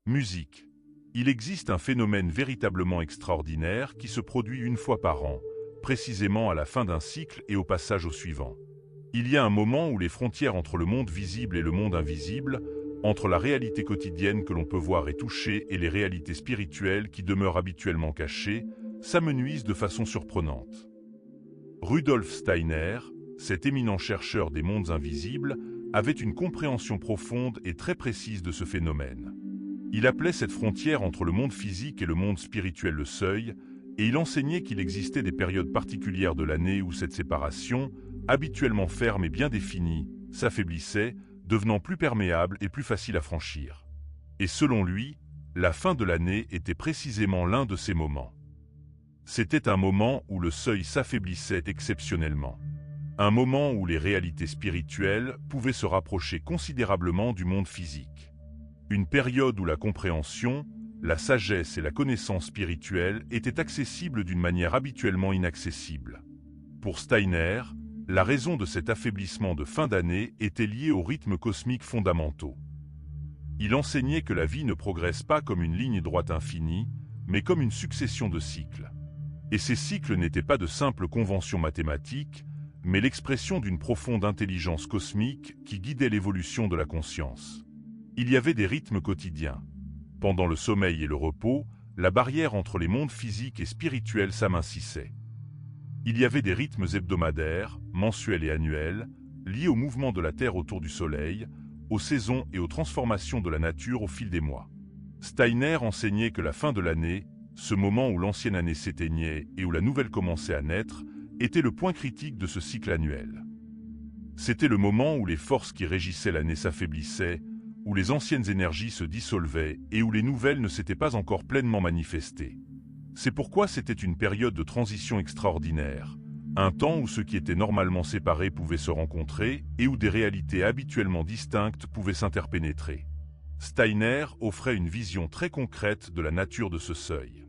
Musique. Il existe un phénomène véritablement extraordinaire qui se produit une fois par an, précisément à la fin d'un cycle et au passage au suivant. Il y a un moment où les frontières entre le monde visible et le monde invisible, entre la réalité quotidienne que l'on peut voir et toucher et les réalités spirituelles qui demeurent habituellement cachées, s'amenuisent de façon surprenante. Rudolf Steiner, cet éminent chercheur des mondes invisibles, avait une compréhension profonde et très précise de ce phénomène. Il appelait cette frontière entre le monde physique et le monde spirituel le seuil, et il enseignait qu'il existait des périodes particulières de l'année où cette séparation, habituellement ferme et bien définie, s'affaiblissait, devenant plus perméable et plus facile à franchir. Et selon lui, la fin de l'année était précisément l'un de ces moments. C'était un moment où le seuil s'affaiblissait exceptionnellement. Un moment où les réalités spirituelles pouvaient se rapprocher considérablement du monde physique. Une période où la compréhension, la sagesse et la connaissance spirituelle étaient accessibles d'une manière habituellement inaccessible. Pour Steiner, la raison de cet affaiblissement de fin d'année était liée aux rythmes cosmiques fondamentaux. Il enseignait que la vie ne progresse pas comme une ligne droite infinie, mais comme une succession de cycles. Et ces cycles n'étaient pas de simples conventions mathématiques, mais l'expression d'une profonde intelligence cosmique qui guidait l'évolution de la conscience. Il y avait des rythmes quotidiens. Pendant le sommeil et le repos, la barrière entre les mondes physiques et spirituels s'amincissait. Il y avait des rythmes hebdomadaires, mensuels et annuels, liés au mouvement de la Terre autour du Soleil, aux saisons et aux transformations de la nature au fil des mois. Steiner enseignait que la fin de l'année, ce moment où l'ancienne année s'éteignait et où la nouvelle commençait à naître, était le point critique de ce cycle annuel. C'était le moment où les forces qui régissaient l'année s'affaiblissaient, où les anciennes énergies se dissolvaient et où les nouvelles ne s'étaient pas encore pleinement manifestées. C'est pourquoi c'était une période de transition extraordinaire, un temps où ceux qui étaient normalement séparés pouvaient se rencontrer et où des réalités habituellement distinctes pouvaient s'interpénétrer. Steiner offrait une vision très concrète de la nature de ce seuil.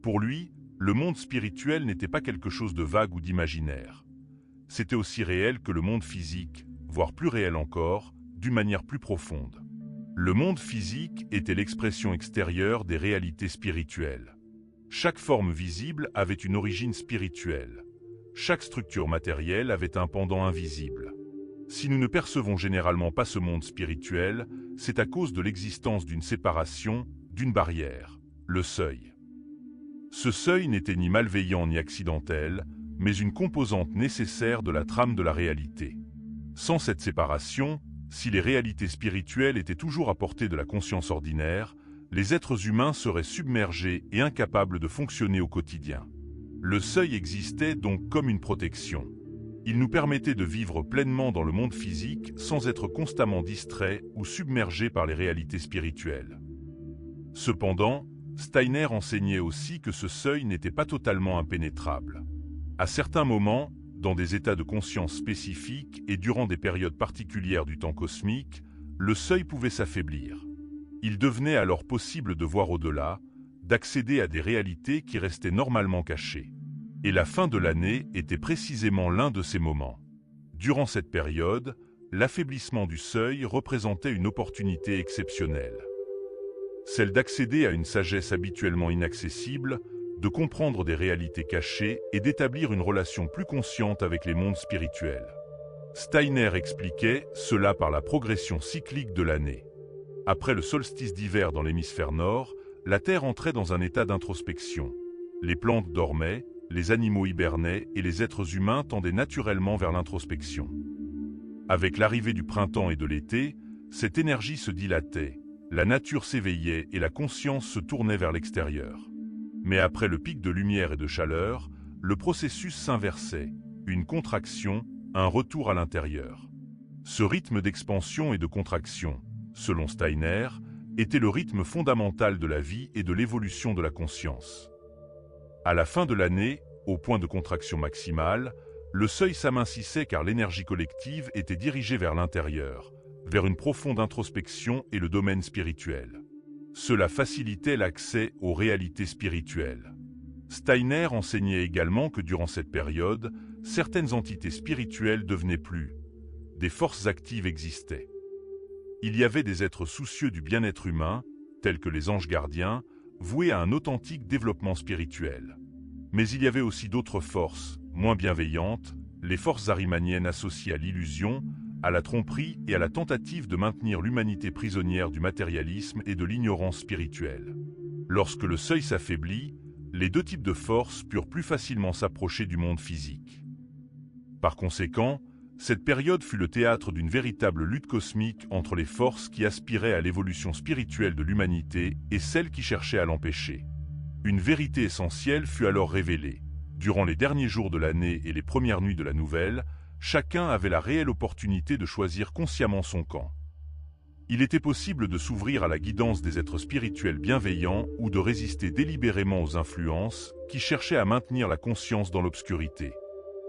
Pour lui, le monde spirituel n'était pas quelque chose de vague ou d'imaginaire. C'était aussi réel que le monde physique, voire plus réel encore, d'une manière plus profonde. Le monde physique était l'expression extérieure des réalités spirituelles. Chaque forme visible avait une origine spirituelle. Chaque structure matérielle avait un pendant invisible. Si nous ne percevons généralement pas ce monde spirituel, c'est à cause de l'existence d'une séparation, d'une barrière, le seuil. Ce seuil n'était ni malveillant ni accidentel, mais une composante nécessaire de la trame de la réalité. Sans cette séparation, si les réalités spirituelles étaient toujours à portée de la conscience ordinaire, les êtres humains seraient submergés et incapables de fonctionner au quotidien. Le seuil existait donc comme une protection. Il nous permettait de vivre pleinement dans le monde physique sans être constamment distraits ou submergés par les réalités spirituelles. Cependant, Steiner enseignait aussi que ce seuil n'était pas totalement impénétrable. À certains moments, dans des états de conscience spécifiques et durant des périodes particulières du temps cosmique, le seuil pouvait s'affaiblir. Il devenait alors possible de voir au-delà, d'accéder à des réalités qui restaient normalement cachées. Et la fin de l'année était précisément l'un de ces moments. Durant cette période, l'affaiblissement du seuil représentait une opportunité exceptionnelle. Celle d'accéder à une sagesse habituellement inaccessible, de comprendre des réalités cachées et d'établir une relation plus consciente avec les mondes spirituels. Steiner expliquait cela par la progression cyclique de l'année. Après le solstice d'hiver dans l'hémisphère nord, la Terre entrait dans un état d'introspection. Les plantes dormaient, les animaux hibernaient et les êtres humains tendaient naturellement vers l'introspection. Avec l'arrivée du printemps et de l'été, cette énergie se dilatait, la nature s'éveillait et la conscience se tournait vers l'extérieur. Mais après le pic de lumière et de chaleur, le processus s'inversait, une contraction, un retour à l'intérieur. Ce rythme d'expansion et de contraction, selon Steiner, était le rythme fondamental de la vie et de l'évolution de la conscience. À la fin de l'année, au point de contraction maximale, le seuil s'amincissait car l'énergie collective était dirigée vers l'intérieur, vers une profonde introspection et le domaine spirituel. Cela facilitait l'accès aux réalités spirituelles. Steiner enseignait également que durant cette période, certaines entités spirituelles devenaient plus. Des forces actives existaient. Il y avait des êtres soucieux du bien-être humain, tels que les anges gardiens, voués à un authentique développement spirituel. Mais il y avait aussi d'autres forces, moins bienveillantes, les forces arimaniennes associées à l'illusion, à la tromperie et à la tentative de maintenir l'humanité prisonnière du matérialisme et de l'ignorance spirituelle. Lorsque le seuil s'affaiblit, les deux types de forces purent plus facilement s'approcher du monde physique. Par conséquent, cette période fut le théâtre d'une véritable lutte cosmique entre les forces qui aspiraient à l'évolution spirituelle de l'humanité et celles qui cherchaient à l'empêcher. Une vérité essentielle fut alors révélée. Durant les derniers jours de l'année et les premières nuits de la nouvelle, chacun avait la réelle opportunité de choisir consciemment son camp. Il était possible de s'ouvrir à la guidance des êtres spirituels bienveillants ou de résister délibérément aux influences qui cherchaient à maintenir la conscience dans l'obscurité.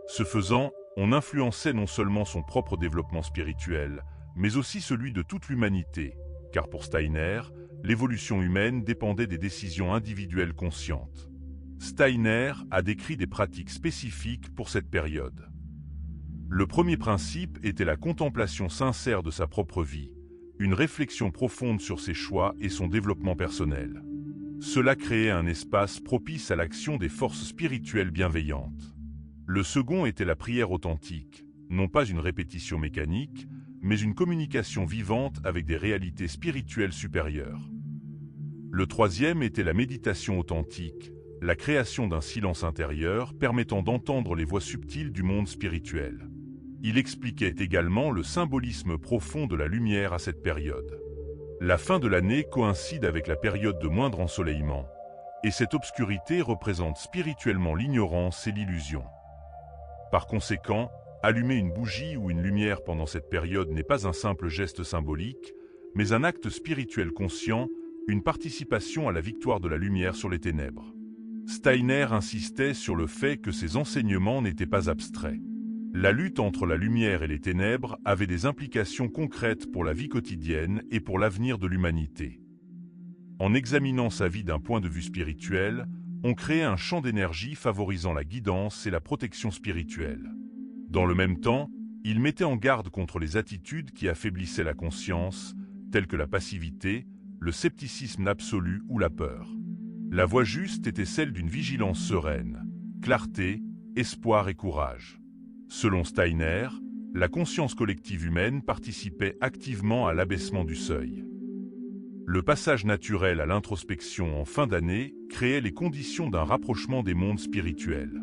Ce faisant, on influençait non seulement son propre développement spirituel, mais aussi celui de toute l'humanité, car pour Steiner, l'évolution humaine dépendait des décisions individuelles conscientes. Steiner a décrit des pratiques spécifiques pour cette période. Le premier principe était la contemplation sincère de sa propre vie, une réflexion profonde sur ses choix et son développement personnel. Cela créait un espace propice à l'action des forces spirituelles bienveillantes. Le second était la prière authentique, non pas une répétition mécanique, mais une communication vivante avec des réalités spirituelles supérieures. Le troisième était la méditation authentique, la création d'un silence intérieur permettant d'entendre les voix subtiles du monde spirituel. Il expliquait également le symbolisme profond de la lumière à cette période. La fin de l'année coïncide avec la période de moindre ensoleillement, et cette obscurité représente spirituellement l'ignorance et l'illusion. Par conséquent, allumer une bougie ou une lumière pendant cette période n'est pas un simple geste symbolique, mais un acte spirituel conscient, une participation à la victoire de la lumière sur les ténèbres. Steiner insistait sur le fait que ces enseignements n'étaient pas abstraits. La lutte entre la lumière et les ténèbres avait des implications concrètes pour la vie quotidienne et pour l'avenir de l'humanité. En examinant sa vie d'un point de vue spirituel, on créait un champ d'énergie favorisant la guidance et la protection spirituelle. Dans le même temps, il mettait en garde contre les attitudes qui affaiblissaient la conscience, telles que la passivité, le scepticisme absolu ou la peur. La voie juste était celle d'une vigilance sereine, clarté, espoir et courage. Selon Steiner, la conscience collective humaine participait activement à l'abaissement du seuil. Le passage naturel à l'introspection en fin d'année créait les conditions d'un rapprochement des mondes spirituels.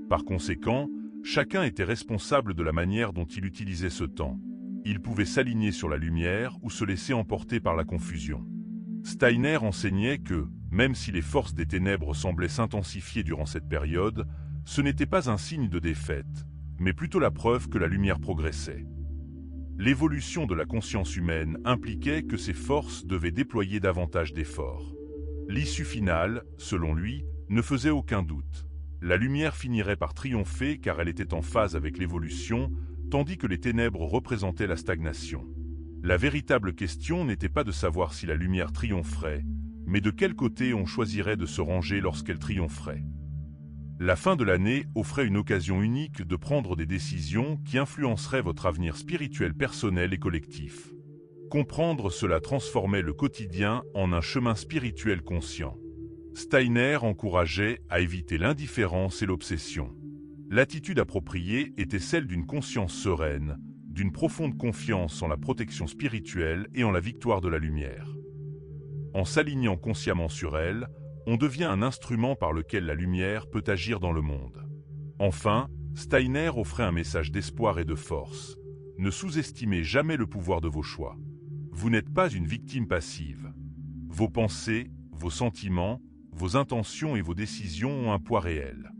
Par conséquent, chacun était responsable de la manière dont il utilisait ce temps. Il pouvait s'aligner sur la lumière ou se laisser emporter par la confusion. Steiner enseignait que, même si les forces des ténèbres semblaient s'intensifier durant cette période, ce n'était pas un signe de défaite, mais plutôt la preuve que la lumière progressait. L'évolution de la conscience humaine impliquait que ces forces devaient déployer davantage d'efforts. L'issue finale, selon lui, ne faisait aucun doute. La lumière finirait par triompher car elle était en phase avec l'évolution, tandis que les ténèbres représentaient la stagnation. La véritable question n'était pas de savoir si la lumière triompherait, mais de quel côté on choisirait de se ranger lorsqu'elle triompherait. La fin de l'année offrait une occasion unique de prendre des décisions qui influenceraient votre avenir spirituel personnel et collectif. Comprendre cela transformait le quotidien en un chemin spirituel conscient. Steiner encourageait à éviter l'indifférence et l'obsession. L'attitude appropriée était celle d'une conscience sereine, d'une profonde confiance en la protection spirituelle et en la victoire de la lumière. En s'alignant consciemment sur elle, on devient un instrument par lequel la lumière peut agir dans le monde. Enfin, Steiner offrait un message d'espoir et de force. Ne sous-estimez jamais le pouvoir de vos choix. Vous n'êtes pas une victime passive. Vos pensées, vos sentiments, vos intentions et vos décisions ont un poids réel.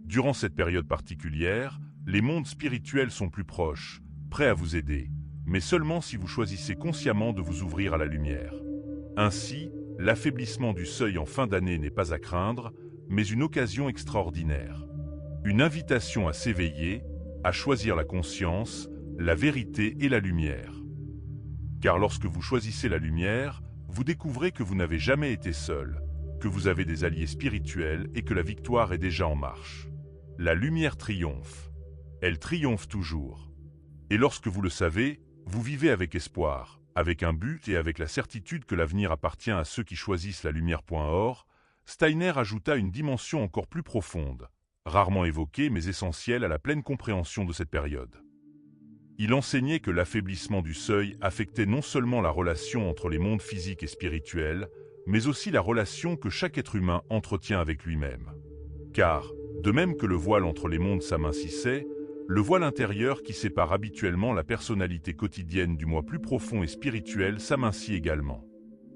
Durant cette période particulière, les mondes spirituels sont plus proches, prêts à vous aider, mais seulement si vous choisissez consciemment de vous ouvrir à la lumière. Ainsi, l'affaiblissement du seuil en fin d'année n'est pas à craindre, mais une occasion extraordinaire. Une invitation à s'éveiller, à choisir la conscience, la vérité et la lumière. Car lorsque vous choisissez la lumière, vous découvrez que vous n'avez jamais été seul, que vous avez des alliés spirituels et que la victoire est déjà en marche. La lumière triomphe. Elle triomphe toujours. Et lorsque vous le savez, vous vivez avec espoir, avec un but et avec la certitude que l'avenir appartient à ceux qui choisissent la lumière. Or, Steiner ajouta une dimension encore plus profonde, rarement évoquée mais essentielle à la pleine compréhension de cette période. Il enseignait que l'affaiblissement du seuil affectait non seulement la relation entre les mondes physiques et spirituels, mais aussi la relation que chaque être humain entretient avec lui-même. Car, de même que le voile entre les mondes s'amincissait, le voile intérieur qui sépare habituellement la personnalité quotidienne du moi plus profond et spirituel s'amincit également.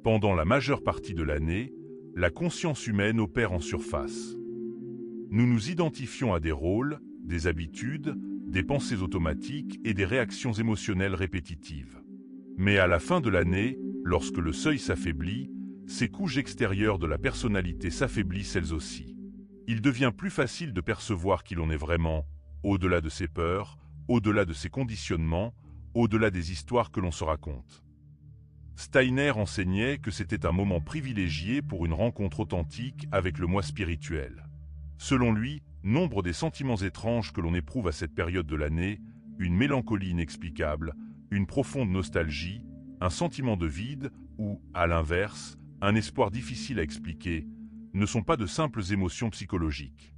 Pendant la majeure partie de l'année, la conscience humaine opère en surface. Nous nous identifions à des rôles, des habitudes, des pensées automatiques et des réactions émotionnelles répétitives. Mais à la fin de l'année, lorsque le seuil s'affaiblit, ces couches extérieures de la personnalité s'affaiblissent elles aussi. Il devient plus facile de percevoir qui l'on est vraiment, au-delà de ses peurs, au-delà de ses conditionnements, au-delà des histoires que l'on se raconte. Steiner enseignait que c'était un moment privilégié pour une rencontre authentique avec le moi spirituel. Selon lui, nombre des sentiments étranges que l'on éprouve à cette période de l'année, une mélancolie inexplicable, une profonde nostalgie, un sentiment de vide ou, à l'inverse, un espoir difficile à expliquer, ne sont pas de simples émotions psychologiques.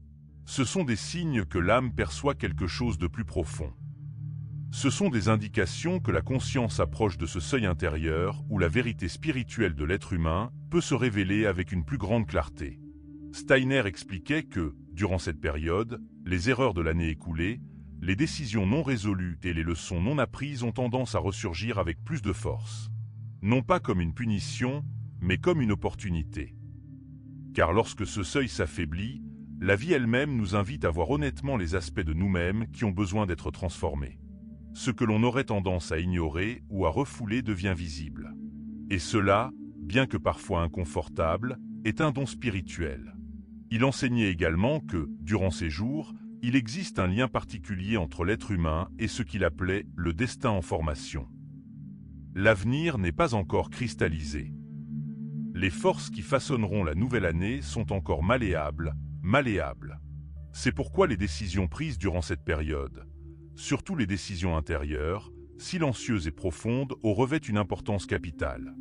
Ce sont des signes que l'âme perçoit quelque chose de plus profond. Ce sont des indications que la conscience approche de ce seuil intérieur où la vérité spirituelle de l'être humain peut se révéler avec une plus grande clarté. Steiner expliquait que, durant cette période, les erreurs de l'année écoulée, les décisions non résolues et les leçons non apprises ont tendance à ressurgir avec plus de force. Non pas comme une punition, mais comme une opportunité. Car lorsque ce seuil s'affaiblit, la vie elle-même nous invite à voir honnêtement les aspects de nous-mêmes qui ont besoin d'être transformés. Ce que l'on aurait tendance à ignorer ou à refouler devient visible. Et cela, bien que parfois inconfortable, est un don spirituel. Il enseignait également que, durant ces jours, il existe un lien particulier entre l'être humain et ce qu'il appelait le destin en formation. L'avenir n'est pas encore cristallisé. Les forces qui façonneront la nouvelle année sont encore malléables. C'est pourquoi les décisions prises durant cette période, surtout les décisions intérieures, silencieuses et profondes, revêtent une importance capitale.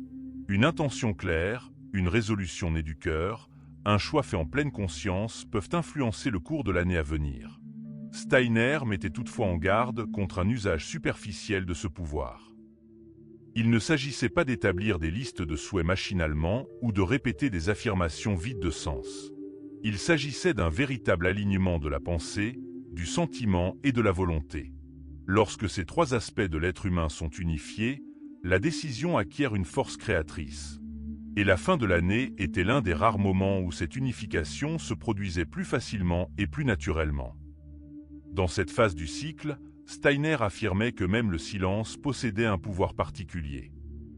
Une intention claire, une résolution née du cœur, un choix fait en pleine conscience peuvent influencer le cours de l'année à venir. Steiner mettait toutefois en garde contre un usage superficiel de ce pouvoir. Il ne s'agissait pas d'établir des listes de souhaits machinalement ou de répéter des affirmations vides de sens. Il s'agissait d'un véritable alignement de la pensée, du sentiment et de la volonté. Lorsque ces trois aspects de l'être humain sont unifiés, la décision acquiert une force créatrice. Et la fin de l'année était l'un des rares moments où cette unification se produisait plus facilement et plus naturellement. Dans cette phase du cycle, Steiner affirmait que même le silence possédait un pouvoir particulier.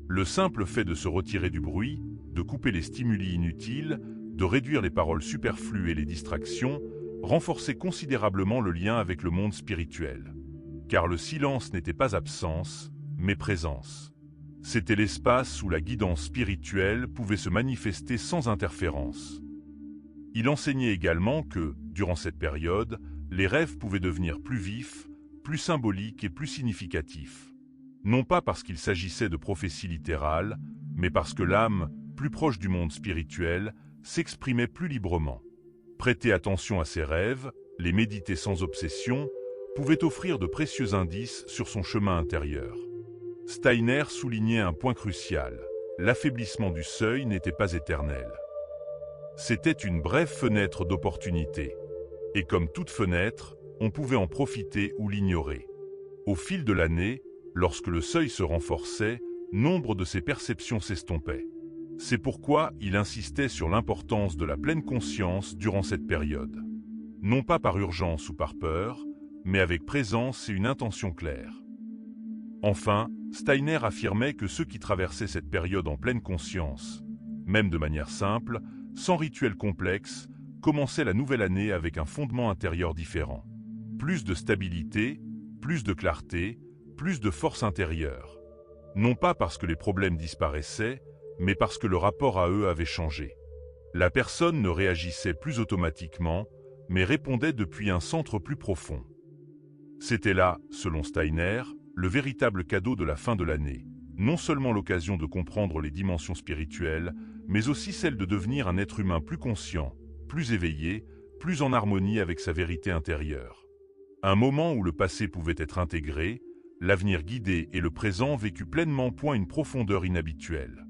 Le simple fait de se retirer du bruit, de couper les stimuli inutiles, de réduire les paroles superflues et les distractions, renforçait considérablement le lien avec le monde spirituel. Car le silence n'était pas absence, mais présence. C'était l'espace où la guidance spirituelle pouvait se manifester sans interférence. Il enseignait également que, durant cette période, les rêves pouvaient devenir plus vifs, plus symboliques et plus significatifs. Non pas parce qu'il s'agissait de prophéties littérales, mais parce que l'âme, plus proche du monde spirituel, s'exprimait plus librement. Prêter attention à ses rêves, les méditer sans obsession, pouvait offrir de précieux indices sur son chemin intérieur. Steiner soulignait un point crucial: l'affaiblissement du seuil n'était pas éternel. C'était une brève fenêtre d'opportunité. Et comme toute fenêtre, on pouvait en profiter ou l'ignorer. Au fil de l'année, lorsque le seuil se renforçait, nombre de ses perceptions s'estompaient. C'est pourquoi il insistait sur l'importance de la pleine conscience durant cette période. Non pas par urgence ou par peur, mais avec présence et une intention claire. Enfin, Steiner affirmait que ceux qui traversaient cette période en pleine conscience, même de manière simple, sans rituel complexe, commençaient la nouvelle année avec un fondement intérieur différent. Plus de stabilité, plus de clarté, plus de force intérieure. Non pas parce que les problèmes disparaissaient, mais parce que le rapport à eux avait changé. La personne ne réagissait plus automatiquement, mais répondait depuis un centre plus profond. C'était là, selon Steiner, le véritable cadeau de la fin de l'année. non seulement l'occasion de comprendre les dimensions spirituelles, mais aussi celle de devenir un être humain plus conscient, plus éveillé, plus en harmonie avec sa vérité intérieure. Un moment où le passé pouvait être intégré, l'avenir guidé et le présent vécu pleinement point une profondeur inhabituelle.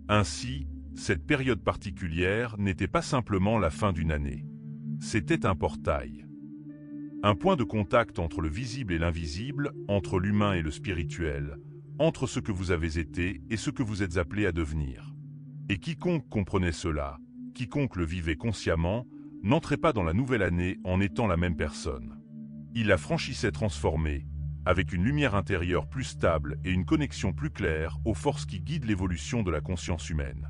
Ainsi, cette période particulière n'était pas simplement la fin d'une année. C'était un portail. Un point de contact entre le visible et l'invisible, entre l'humain et le spirituel, entre ce que vous avez été et ce que vous êtes appelé à devenir. Et quiconque comprenait cela, quiconque le vivait consciemment, n'entrait pas dans la nouvelle année en étant la même personne. Il la franchissait transformée, avec une lumière intérieure plus stable et une connexion plus claire aux forces qui guident l'évolution de la conscience humaine.